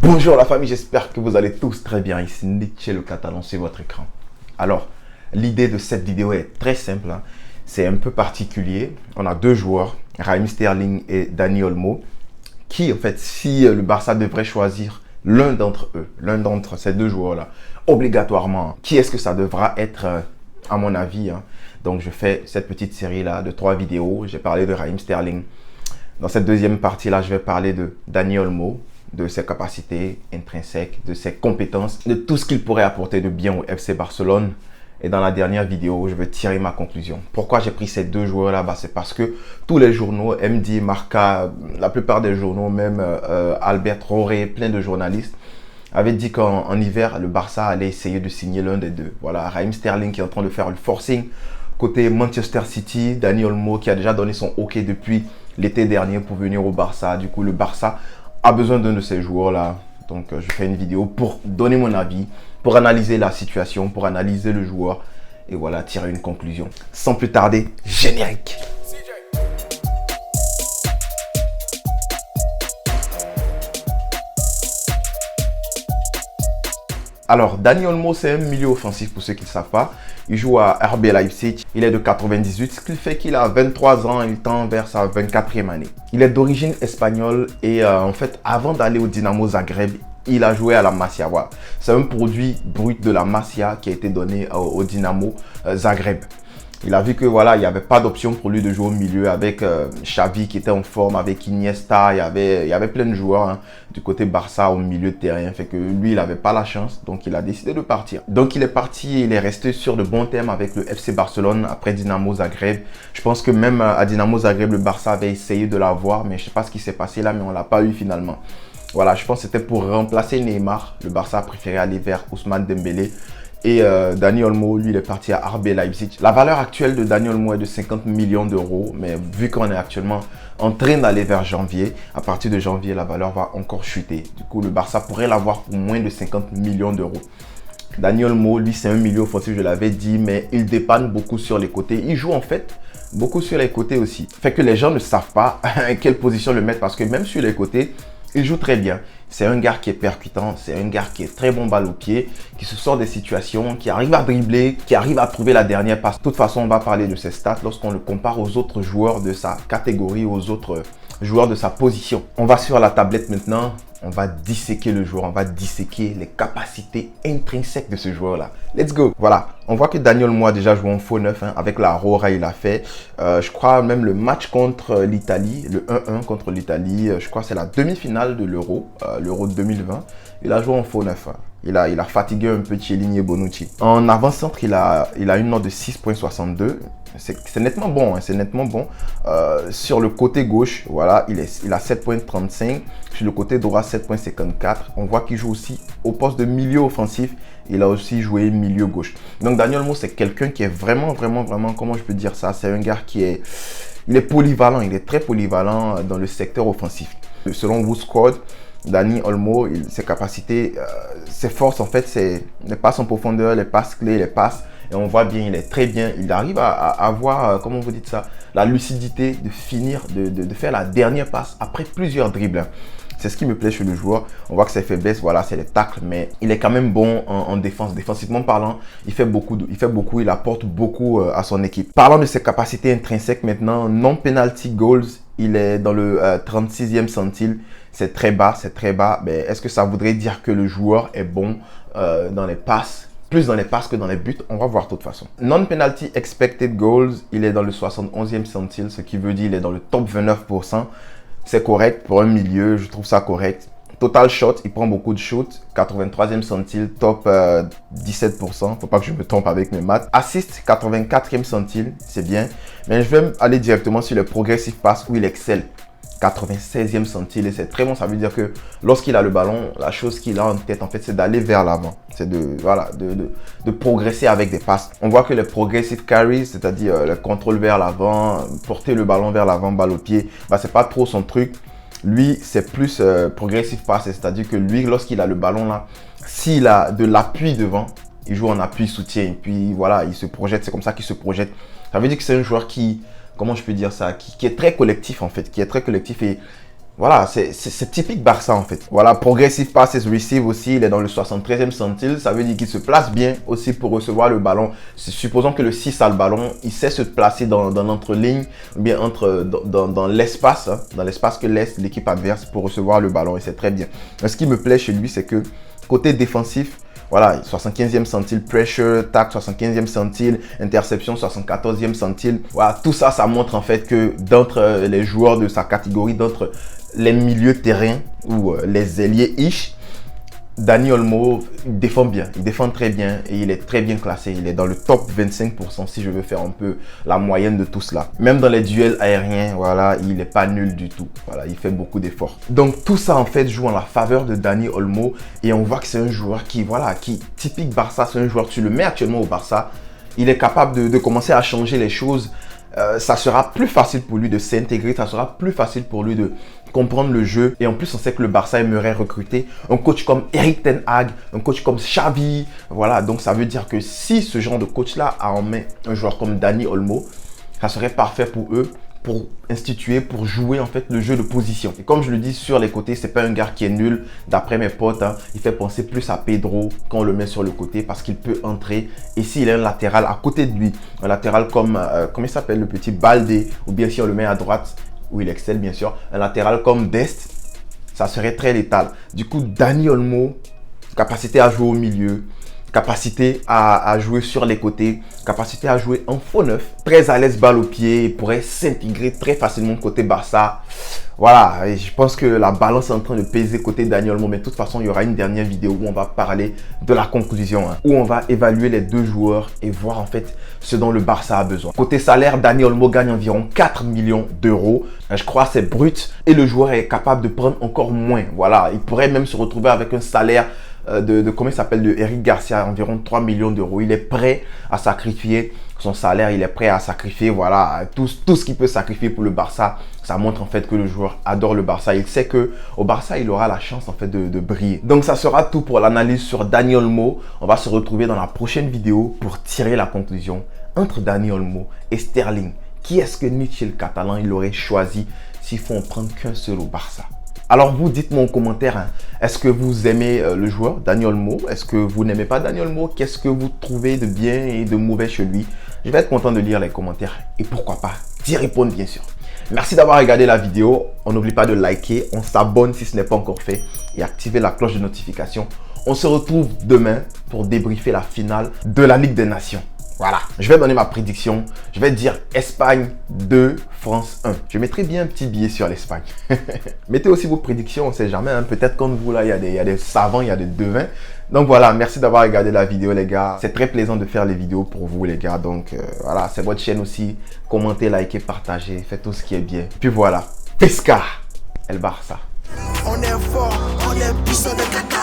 Bonjour la famille, j'espère que vous allez tous très bien. Ici Nietzsche le Catalan sur votre écran. Alors, l'idée de cette vidéo est très simple, hein. C'est un peu particulier. On a deux joueurs, Raheem Sterling et Dani Olmo, qui en fait, si le Barça devrait choisir l'un d'entre eux, l'un d'entre ces deux joueurs-là, obligatoirement, qui est-ce que ça devra être à mon avis, hein. Donc je fais cette petite série-là de 3 vidéos. J'ai parlé de Raheem Sterling. Dans cette deuxième partie-là, je vais parler de Dani Olmo, de ses capacités intrinsèques, de ses compétences, de tout ce qu'il pourrait apporter de bien au FC Barcelone. Et dans la dernière vidéo, je vais tirer ma conclusion. Pourquoi j'ai pris ces deux joueurs-là? C'est parce que tous les journaux, MD, Marca, la plupart des journaux, même Albert Roré, plein de journalistes, avaient dit qu'en hiver, le Barça allait essayer de signer l'un des deux. Voilà, Raheem Sterling qui est en train de faire le forcing côté Manchester City, Dani Olmo qui a déjà donné son OK depuis l'été dernier pour venir au Barça. Du coup, le Barça a besoin d'un de ces joueurs-là. Donc, je fais une vidéo pour donner mon avis, pour analyser la situation, pour analyser le joueur et voilà, tirer une conclusion. Sans plus tarder, générique. Alors, Dani Olmo, c'est un milieu offensif pour ceux qui ne savent pas. Il joue à RB Leipzig. Il est de 98, ce qui fait qu'il a 23 ans. Il tend vers sa 24e année. Il est d'origine espagnole et en fait, avant d'aller au Dinamo Zagreb, il a joué à la Masia. Voilà. C'est un produit brut de la Masia qui a été donné au Dinamo Zagreb. Il a vu que voilà, il n'y avait pas d'option pour lui de jouer au milieu avec Xavi qui était en forme, avec Iniesta, il y avait plein de joueurs hein, du côté Barça au milieu de terrain. Fait que lui, il n'avait pas la chance, donc il a décidé de partir. Donc il est parti, il est resté sur de bons termes avec le FC Barcelone après Dinamo Zagreb. Je pense que même à Dinamo Zagreb, le Barça avait essayé de l'avoir, mais je ne sais pas ce qui s'est passé là, mais on ne l'a pas eu finalement. Voilà, je pense que c'était pour remplacer Neymar. Le Barça a préféré aller vers Ousmane Dembélé. Et Dani Olmo, lui, il est parti à RB Leipzig. La valeur actuelle de Dani Olmo est de 50 millions d'euros. Mais vu qu'on est actuellement en train d'aller vers janvier, à partir de janvier, la valeur va encore chuter. Du coup, le Barça pourrait l'avoir pour moins de 50 millions d'euros. Dani Olmo, lui, c'est un milieu offensif, je l'avais dit, mais il dépanne beaucoup sur les côtés. Il joue en fait beaucoup sur les côtés aussi. Fait que les gens ne savent pas quelle position le mettre parce que même sur les côtés, il joue très bien. C'est un gars qui est percutant, c'est un gars qui est très bon balle au pied, qui se sort des situations, qui arrive à dribbler, qui arrive à trouver la dernière passe. De toute façon, on va parler de ses stats lorsqu'on le compare aux autres joueurs de sa catégorie, aux autres joueurs de sa position. On va sur la tablette maintenant. On va disséquer le joueur, on va disséquer les capacités intrinsèques de ce joueur-là. Let's go. Voilà, on voit que Dani Olmo a déjà joué en faux neuf hein, avec la Rora, il a fait. Je crois même le match contre l'Italie, le 1-1 contre l'Italie. Je crois que c'est la demi-finale de l'Euro, l'Euro 2020. Il a joué en faux neuf. Hein. Il a fatigué un peu Chiellini et Bonucci. En avant-centre, il a une note de 6,62. C'est nettement bon, hein, c'est nettement bon. Sur le côté gauche, voilà, il a 7,35. Sur le côté droit, 7,54. On voit qu'il joue aussi au poste de milieu offensif. Il a aussi joué milieu gauche. Donc Dani Olmo, c'est quelqu'un qui est vraiment, comment je peux dire ça? C'est un gars il est polyvalent, il est très polyvalent dans le secteur offensif. Selon WhoScored, Dani Olmo, ses capacités, ses forces en fait, c'est les passes en profondeur, les passes clés, les passes. Et on voit bien, il est très bien. Il arrive à avoir, comment vous dites ça, la lucidité de finir, de faire la dernière passe après plusieurs dribbles. C'est ce qui me plaît chez le joueur. On voit que ses faiblesses, voilà, c'est les tacles, mais il est quand même bon en défense. Défensivement parlant, il fait beaucoup, il apporte beaucoup à son équipe. Parlant de ses capacités intrinsèques maintenant, non-penalty goals, il est dans le 36e centile. C'est très bas, mais est-ce que ça voudrait dire que le joueur est bon dans les passes? Plus dans les passes que dans les buts, on va voir de toute façon. Non-penalty expected goals, il est dans le 71e centile, ce qui veut dire qu'il est dans le top 29%. C'est correct pour un milieu, je trouve ça correct. Total shot, il prend beaucoup de shots, 83e centile, top 17%. Faut pas que je me trompe avec mes maths. Assist, 84e centile, c'est bien. Mais je vais aller directement sur le progressive pass où il excelle. 96e centile et c'est très bon. Ça veut dire que lorsqu'il a le ballon, la chose qu'il a en tête en fait, c'est d'aller vers l'avant. C'est de progresser avec des passes. On voit que les progressive carries, c'est-à-dire le contrôle vers l'avant, porter le ballon vers l'avant, balle au pied, bah, c'est pas trop son truc. Lui, c'est plus progressive pass, c'est-à-dire que lui, lorsqu'il a le ballon là, s'il a de l'appui devant, il joue en appui soutien. Et puis voilà, il se projette, c'est comme ça qu'il se projette. Ça veut dire que c'est un joueur qui, comment je peux dire ça, qui est très collectif en fait, qui est très collectif et Voilà, c'est typique Barça en fait. Voilà, progressive passes receive aussi, il est dans le 73e centile. Ça veut dire qu'il se place bien aussi pour recevoir le ballon. Supposons que le 6 a le ballon, il sait se placer dans l'entre-ligne, ou bien dans l'espace, hein, dans l'espace que laisse l'équipe adverse pour recevoir le ballon. Et c'est très bien. Mais ce qui me plaît chez lui, c'est que côté défensif, voilà, 75e centile, pressure, tac, 75e centile, interception, 74e centile. Voilà, tout ça, ça montre en fait que d'entre les joueurs de sa catégorie, d'entre les milieux terrain ou les ailiers ish, Dani Olmo défend bien, il défend très bien et il est très bien classé. Il est dans le top 25% si je veux faire un peu la moyenne de tout cela. Même dans les duels aériens, voilà, il n'est pas nul du tout. Voilà, il fait beaucoup d'efforts. Donc tout ça en fait joue en la faveur de Dani Olmo et on voit que c'est un joueur qui, voilà, qui typique Barça, c'est un joueur, tu le mets actuellement au Barça, il est capable de commencer à changer les choses. Ça sera plus facile pour lui de s'intégrer, ça sera plus facile pour lui de comprendre le jeu. Et en plus, on sait que le Barça aimerait recruter un coach comme Erik ten Hag, un coach comme Xavi. Voilà, donc ça veut dire que si ce genre de coach-là a en main un joueur comme Dani Olmo, ça serait parfait pour eux, pour instituer, pour jouer en fait le jeu de position. Et comme je le dis sur les côtés, c'est pas un gars qui est nul. D'après mes potes, hein, il fait penser plus à Pedro quand on le met sur le côté parce qu'il peut entrer. Et s'il est un latéral à côté de lui, un latéral comme, comment il s'appelle, le petit Balde, ou bien si on le met à droite, où il excelle bien sûr, un latéral comme Dest, ça serait très létal. Du coup, Dani Olmo, capacité à jouer au milieu, capacité à jouer sur les côtés, capacité à jouer en faux neuf, très à l'aise balle au pied, il pourrait s'intégrer très facilement côté Barça. Voilà, et je pense que la balance est en train de peser côté Dani Olmo, mais de toute façon, il y aura une dernière vidéo où on va parler de la conclusion, hein, où on va évaluer les deux joueurs et voir en fait ce dont le Barça a besoin. Côté salaire, Dani Olmo gagne environ 4 millions d'euros. Je crois que c'est brut et le joueur est capable de prendre encore moins. Voilà, il pourrait même se retrouver avec un salaire comment il s'appelle, de Eric Garcia, environ 3 millions d'euros. Il est prêt à sacrifier son salaire, il est prêt à sacrifier, voilà, tout ce qu'il peut sacrifier pour le Barça. Ça montre en fait que le joueur adore le Barça. Il sait que au Barça, il aura la chance en fait de briller. Donc ça sera tout pour l'analyse sur Dani Olmo. On va se retrouver dans la prochaine vidéo pour tirer la conclusion entre Dani Olmo et Sterling. Qui est-ce que Nietzsche le Catalan il aurait choisi s'il faut en prendre qu'un seul au Barça? Alors vous, dites-moi en commentaire, hein, est-ce que vous aimez le joueur Dani Olmo? Est-ce que vous n'aimez pas Dani Olmo? Qu'est-ce que vous trouvez de bien et de mauvais chez lui? Je vais être content de lire les commentaires et pourquoi pas d'y répondre bien sûr. Merci d'avoir regardé la vidéo. On n'oublie pas de liker, on s'abonne si ce n'est pas encore fait et activer la cloche de notification. On se retrouve demain pour débriefer la finale de la Ligue des Nations. Voilà, je vais donner ma prédiction. Je vais dire Espagne 2, France 1. Je mettrai bien un petit billet sur l'Espagne. Mettez aussi vos prédictions, on ne sait jamais. Hein. Peut-être comme vous, là, il y a des savants, il y a des devins. Donc voilà, merci d'avoir regardé la vidéo, les gars. C'est très plaisant de faire les vidéos pour vous, les gars. Donc voilà, c'est votre chaîne aussi. Commentez, likez, partagez. Faites tout ce qui est bien. Puis voilà, Pesca, El Barça. On est fort, on est puissant de caca.